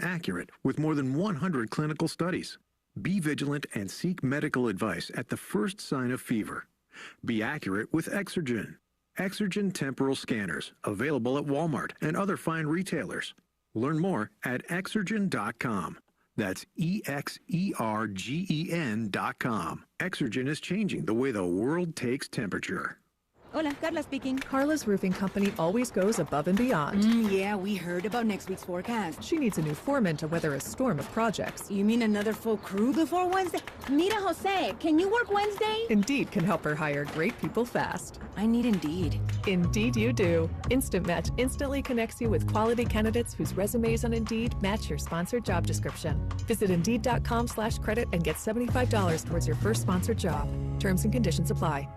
accurate with more than 100 clinical studies. Be vigilant and seek medical advice at the first sign of fever. Be accurate with Exergen. Exergen temporal scanners, available at Walmart and other fine retailers. Learn more at Exergen.com. That's EXERGEN.com. Exergen is changing the way the world takes temperature. Hola, Carla speaking. Carla's roofing company always goes above and beyond. Yeah, we heard about next week's forecast. She needs a new foreman to weather a storm of projects. You mean another full crew before Wednesday? Mira, Jose, can you work Wednesday? Indeed can help her hire great people fast. I need Indeed. Indeed you do. Instant Match instantly connects you with quality candidates whose resumes on Indeed match your sponsored job description. Visit Indeed.com/credit and get $75 towards your first sponsored job. Terms and conditions apply.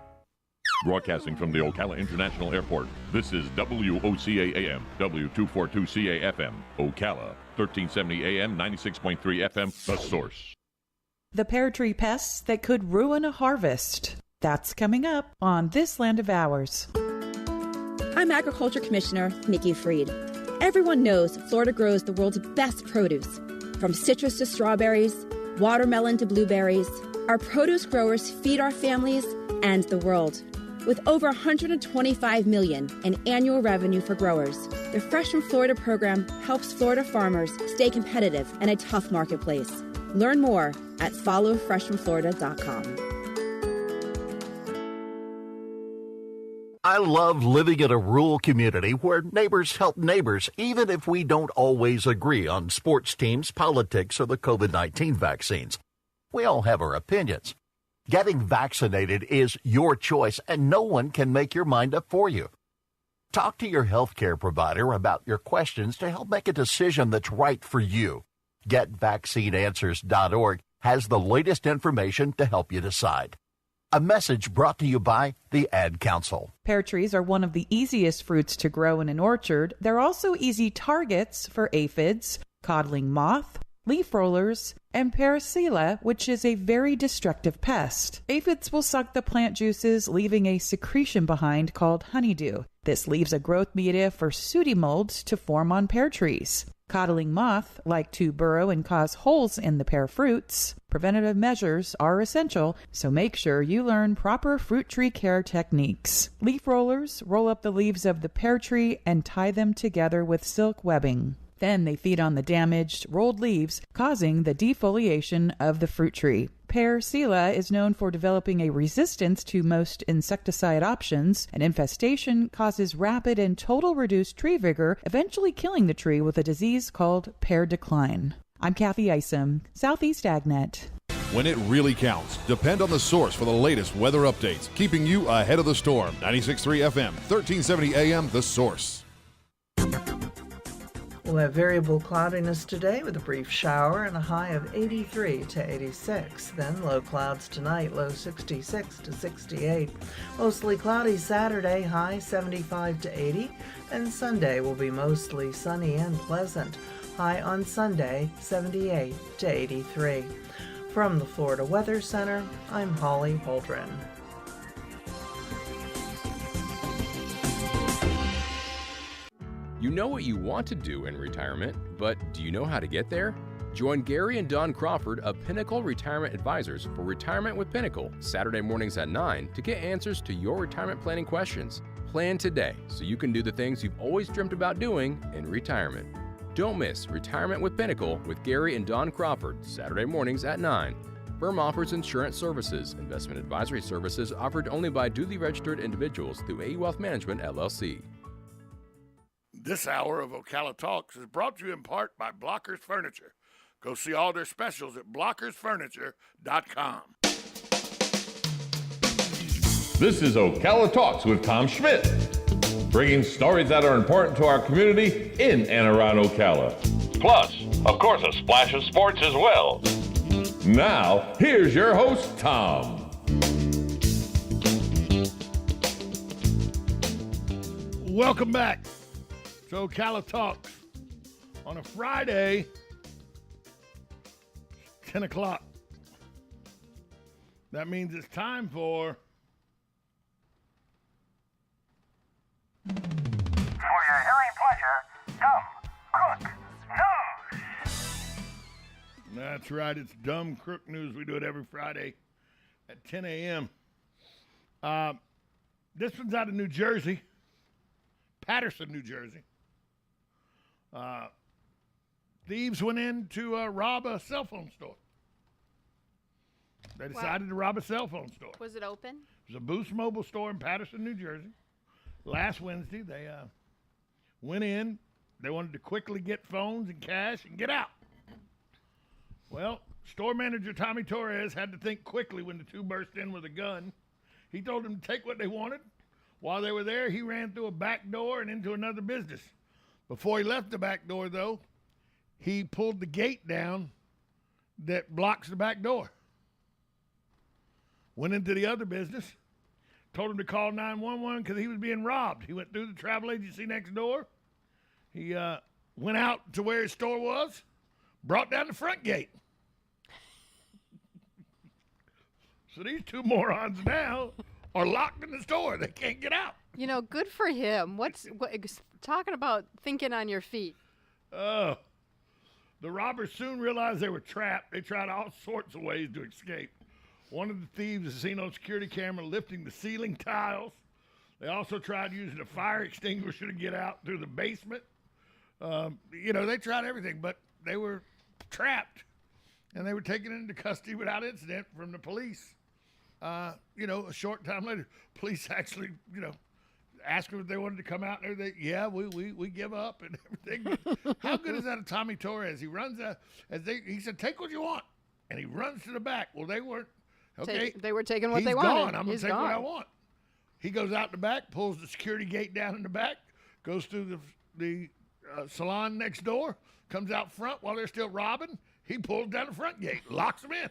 Broadcasting from the Ocala International Airport, this is WOCA AM, W242CA FM, Ocala, 1370 AM, 96.3 FM, The Source. The pear tree pests that could ruin a harvest. That's coming up on This Land of Ours. I'm Agriculture Commissioner Nikki Freed. Everyone knows Florida grows the world's best produce. From citrus to strawberries, watermelon to blueberries, our produce growers feed our families and the world. With over $125 million in annual revenue for growers, the Fresh from Florida program helps Florida farmers stay competitive in a tough marketplace. Learn more at followfreshfromflorida.com. I love living in a rural community where neighbors help neighbors, even if we don't always agree on sports teams, politics, or the COVID-19 vaccines. We all have our opinions. Getting vaccinated is your choice, and no one can make your mind up for you. Talk to your healthcare provider about your questions to help make a decision that's right for you. GetVaccineAnswers.org has the latest information to help you decide. A message brought to you by the Ad Council. Pear trees are one of the easiest fruits to grow in an orchard. They're also easy targets for aphids, codling moth, leaf rollers, and Parasela, which is a very destructive pest. Aphids will suck the plant juices, leaving a secretion behind called honeydew. This leaves a growth media for sooty molds to form on pear trees. Codling moth like to burrow and cause holes in the pear fruits. Preventative measures are essential, so make sure you learn proper fruit tree care techniques. Leaf rollers roll up the leaves of the pear tree and tie them together with silk webbing. Then they feed on the damaged, rolled leaves, causing the defoliation of the fruit tree. Parasela is known for developing a resistance to most insecticide options. An infestation causes rapid and total reduced tree vigor, eventually killing the tree with a disease called pear decline. I'm Kathy Isom, Southeast AgNet. When it really counts, depend on The Source for the latest weather updates, keeping you ahead of the storm. 96.3 FM, 1370 AM, The Source. We'll have variable cloudiness today with a brief shower and a high of 83 to 86. Then low clouds tonight, low 66 to 68. Mostly cloudy Saturday, high 75 to 80. And Sunday will be mostly sunny and pleasant. High on Sunday, 78 to 83. From the Florida Weather Center, I'm Holly Holdren. You know what you want to do in retirement, but do you know how to get there? Join Gary and Don Crawford of Pinnacle Retirement Advisors for Retirement with Pinnacle, Saturday mornings at 9 to get answers to your retirement planning questions. Plan today so you can do the things you've always dreamt about doing in retirement. Don't miss Retirement with Pinnacle with Gary and Don Crawford, Saturday mornings at 9. Firm offers insurance services. Investment advisory services offered only by duly registered individuals through AE Wealth Management, LLC. This hour of Ocala Talks is brought to you in part by Blockers Furniture. Go see all their specials at blockersfurniture.com. This is Ocala Talks with Tom Schmidt, bringing stories that are important to our community in and around Ocala. Plus, of course, a splash of sports as well. Now, here's your host, Tom. Welcome back to Ocala Talks on a Friday, 10 o'clock. That means it's time for your hearing pleasure, Dumb Crook News. That's right. It's Dumb Crook News. We do it every Friday at 10 a.m. This one's out of New Jersey, Patterson, New Jersey. Thieves went in to rob a cell phone store. They decided to rob a cell phone store. Was it open? It was a Boost Mobile store in Patterson, New Jersey. Last Wednesday, they went in. They wanted to quickly get phones and cash and get out. Well, store manager Tommy Torres had to think quickly when the two burst in with a gun. He told them to take what they wanted. While they were there, he ran through a back door and into another business. Before he left the back door, though, he pulled the gate down that blocks the back door. Went into the other business, told him to call 911 because he was being robbed. He went through the travel agency next door. He went out to where his store was, brought down the front gate. So these two morons now are locked in the store. They can't get out. You know, good for him. Talking about thinking on your feet. The robbers soon realized they were trapped. They tried all sorts of ways to escape. One of the thieves is seen on security camera lifting the ceiling tiles. They also tried using a fire extinguisher to get out through the basement. They tried everything, but they were trapped, and they were taken into custody without incident from the police. A short time later, police actually, asked them if they wanted to come out there. We give up and everything. But how good is that of Tommy Torres? He runs out, he said, take what you want, and he runs to the back. Well, they weren't. Okay, they were taking what they wanted. wanted. I'm going to take what I want. He goes out the back, pulls the security gate down in the back, goes through the salon next door, comes out front while they're still robbing. He pulls down the front gate, locks them in.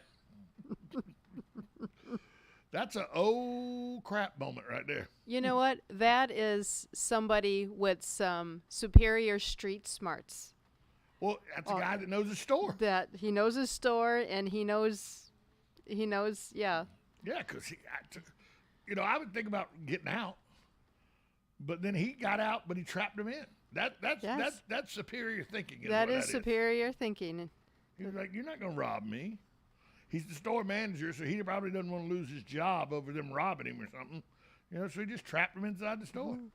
That's a oh crap moment right there. You know what? That is somebody with some superior street smarts. Well, that's a guy that knows his store. That he knows his store, and he knows, yeah. Yeah, because I would think about getting out, but then he got out, but he trapped him in. That's superior thinking. That is superior thinking. He was like, "You're not going to rob me." He's the store manager, so he probably doesn't want to lose his job over them robbing him or something. So he just trapped him inside the store. Mm-hmm.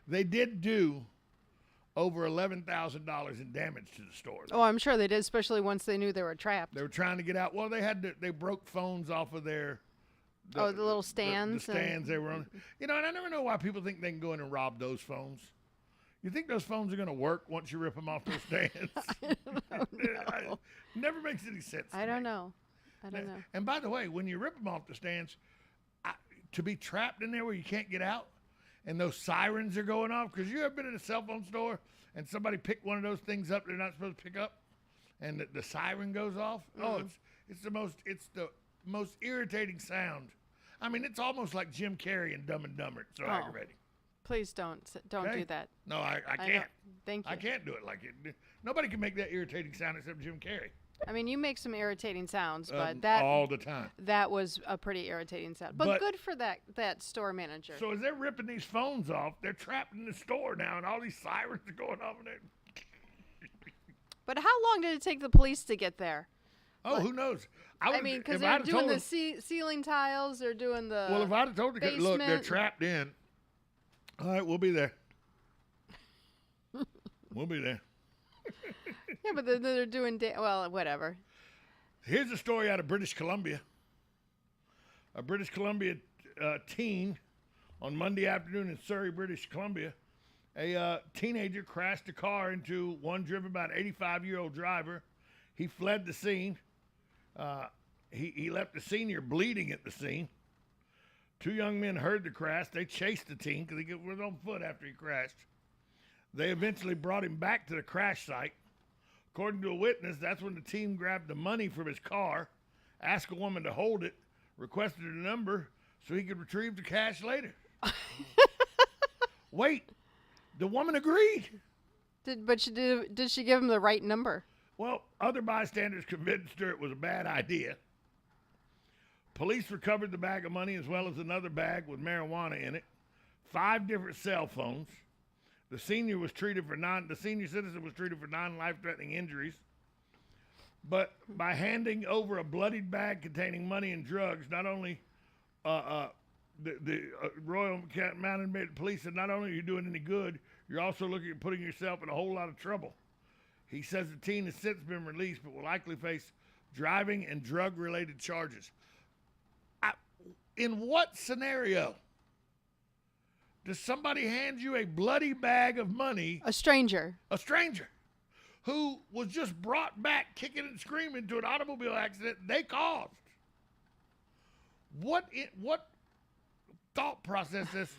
They did do over $11,000 in damage to the store, though. Oh, I'm sure they did, especially once they knew they were trapped. They were trying to get out. Well, they broke phones off of their... the little stands. The stands they were on. And I never know why people think they can go in and rob those phones. You think those phones are going to work once you rip them off those stands? I don't know. Never makes any sense. I don't know. And by the way, when you rip them off the stands, to be trapped in there where you can't get out, and those sirens are going off, because you ever been in a cell phone store and somebody picked one of those things up they're not supposed to pick up, and the siren goes off? Mm-hmm. Oh, it's the most irritating sound. I mean, it's almost like Jim Carrey in Dumb and Dumber. It's so aggravating. Please don't do that. No, I can't. Thank you. I can't do it like it. Nobody can make that irritating sound except Jim Carrey. I mean, you make some irritating sounds, but that all the time. That was a pretty irritating sound. But good for that store manager. So as they're ripping these phones off, they're trapped in the store now, and all these sirens are going off in there. But how long did it take the police to get there? Oh, who knows? I mean, because they're doing the ceiling tiles, they're doing the Well, if I'd have told them, look, they're trapped in. All right, we'll be there. We'll be there. Yeah, but they're doing, whatever. Here's a story out of British Columbia. A British Columbia teen on Monday afternoon in Surrey, British Columbia. A teenager crashed a car into one driven by an 85-year-old driver. He fled the scene. He left the senior bleeding at the scene. Two young men heard the crash. They chased the teen because he was on foot after he crashed. They eventually brought him back to the crash site. According to a witness, that's when the team grabbed the money from his car, asked a woman to hold it, requested a number so he could retrieve the cash later. Wait, the woman agreed. Did she give him the right number? Well, other bystanders convinced her it was a bad idea. Police recovered the bag of money as well as another bag with marijuana in it, 5 different cell phones. The senior citizen was treated for non-life-threatening injuries. But by handing over a bloodied bag containing money and drugs, not only the Royal Mounted Police said, not only are you doing any good, you're also looking at putting yourself in a whole lot of trouble. He says the teen has since been released, but will likely face driving and drug-related charges. In what scenario does somebody hand you a bloody bag of money? A stranger. A stranger who was just brought back kicking and screaming to an automobile accident they caused. What thought process is,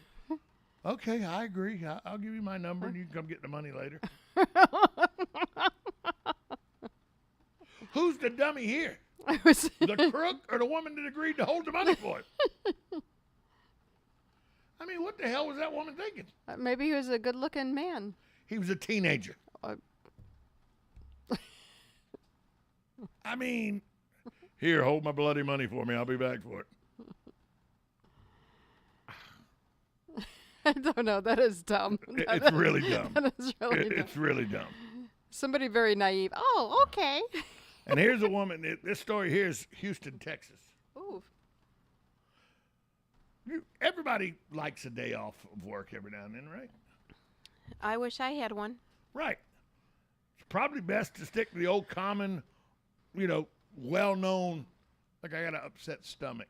okay, I agree. I'll give you my number and you can come get the money later. Who's the dummy here? The crook or the woman that agreed to hold the money for it? I mean, what the hell was that woman thinking? Maybe he was a good-looking man. He was a teenager. I mean, here, hold my bloody money for me. I'll be back for it. I don't know. That is dumb. It's really dumb. That is really dumb. It's really dumb. Somebody very naive. Oh, okay. And here's a woman. This story here is Houston, Texas. Ooh. Everybody likes a day off of work every now and then, right? I wish I had one. Right. It's probably best to stick to the old common, well-known, like I got an upset stomach.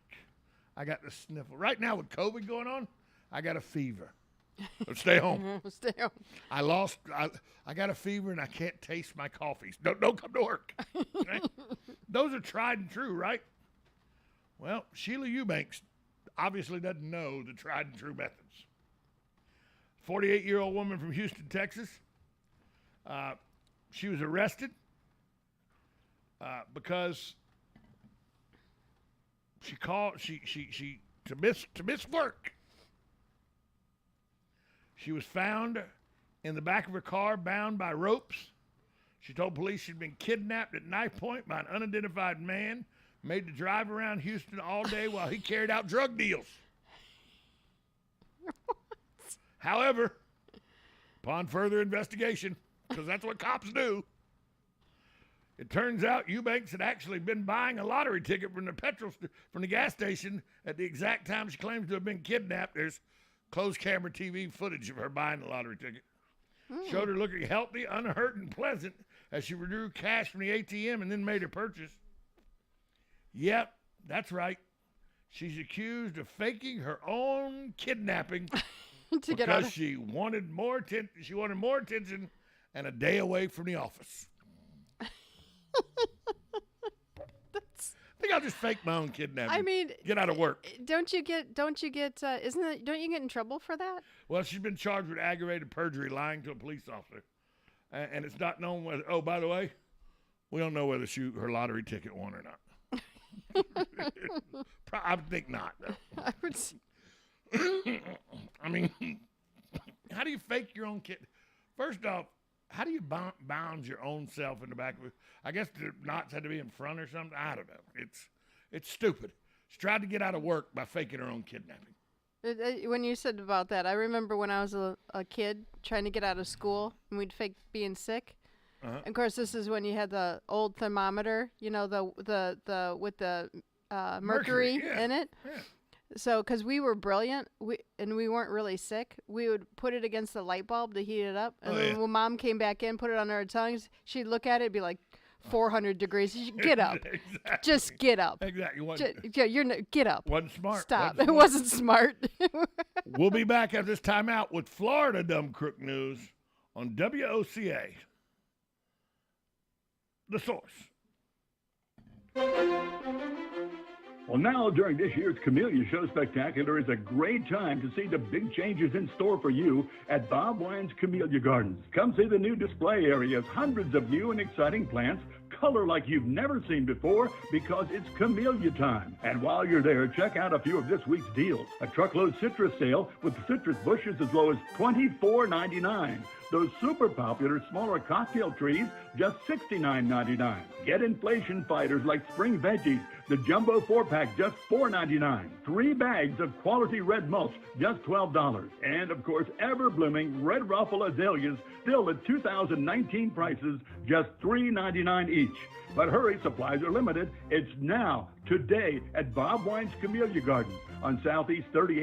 I got the sniffle. Right now with COVID going on, I got a fever. So stay home. Stay home. I got a fever and I can't taste my coffees. Don't come to work. Right? Those are tried and true, right? Well, Sheila Eubanks obviously doesn't know the tried and true methods. 48-year-old woman from Houston, Texas. She was arrested because she to miss work. She was found in the back of her car, bound by ropes. She told police she'd been kidnapped at knife point by an unidentified man, made to drive around Houston all day while he carried out drug deals. However, upon further investigation, because that's what cops do, it turns out Eubanks had actually been buying a lottery ticket from the gas station at the exact time she claims to have been kidnapped. There's closed camera TV footage of her buying the lottery ticket. Showed her looking healthy, unhurt, and pleasant as she withdrew cash from the ATM and then made her purchase. Yep, that's right. She's accused of faking her own kidnapping because she wanted more attention. She wanted more attention and a day away from the office. I think I'll just fake my own kidnapping. I mean, get out of work. Don't you get, don't you get in trouble for that? Well, she's been charged with aggravated perjury, lying to a police officer. And it's not known whether, oh, by the way, we don't know whether her lottery ticket won or not. I think not. I would see. I mean, how do you fake your own kid? First off, how do you bound your own self in the back of it? I guess the knots had to be in front or something. I don't know. It's stupid. She tried to get out of work by faking her own kidnapping. When you said about that, I remember when I was a kid trying to get out of school and we'd fake being sick. Uh-huh. And of course, this is when you had the old thermometer, the with the mercury in it. Yeah. So, because we were brilliant, and we weren't really sick, we would put it against the light bulb to heat it up. And then when Mom came back in, put it on our tongues, she'd look at it, it'd be like 400 degrees. Get up. Exactly. Just get up. Exactly. Get up. Wasn't smart. Stop. It wasn't smart. We'll be back after this timeout with Florida Dumb Crook News on WOCA. The Source. Well, now, during this year's Camellia Show Spectacular is a great time to see the big changes in store for you at Bob Wine's Camellia Gardens. Come see the new display areas, hundreds of new and exciting plants, color like you've never seen before because it's Camellia time. And while you're there, check out a few of this week's deals. A truckload citrus sale with citrus bushes as low as $24.99. Those super popular smaller cocktail trees, just $69.99. Get inflation fighters like spring veggies, the jumbo 4-pack, just $4.99. 3 bags of quality red mulch, just $12. And, of course, ever-blooming red ruffle azaleas, still at 2019 prices, just $3.99 each. But hurry, supplies are limited. It's now, today, at Bob Wine's Camellia Garden on Southeast 38th